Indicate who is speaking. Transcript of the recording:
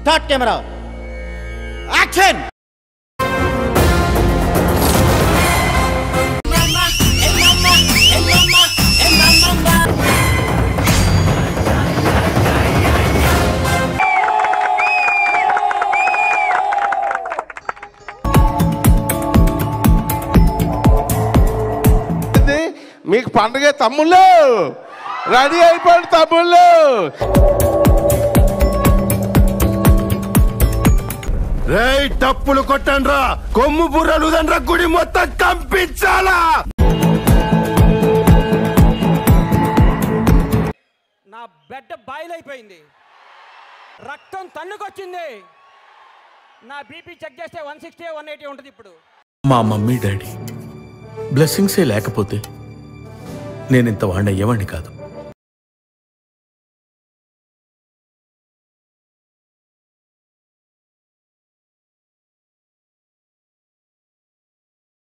Speaker 1: Start camera action.
Speaker 2: మీకు పండుగ తమ్ముళ్ళు రెడీ అయిపోయింది. తమ్ముళ్ళు
Speaker 3: రేయ్ టప్పులు కొట్టండ్రా, కొమ్ము బుర్రలు దండ్రా, గుడి మొత్తం కంపించాలా.
Speaker 4: నా బెడ్ బాయిలైపోయింది, రక్తం తన్నుకొచ్చింది. నా బీపీ చెక్ చేస్తే 160 180 ఉంటుంది. ఇప్పుడు
Speaker 5: మా మమ్మీ డాడీ బ్లెస్సింగ్సే లేకపోతే నేను ఇంత వాడిని అయ్యేవాడిని కాదు.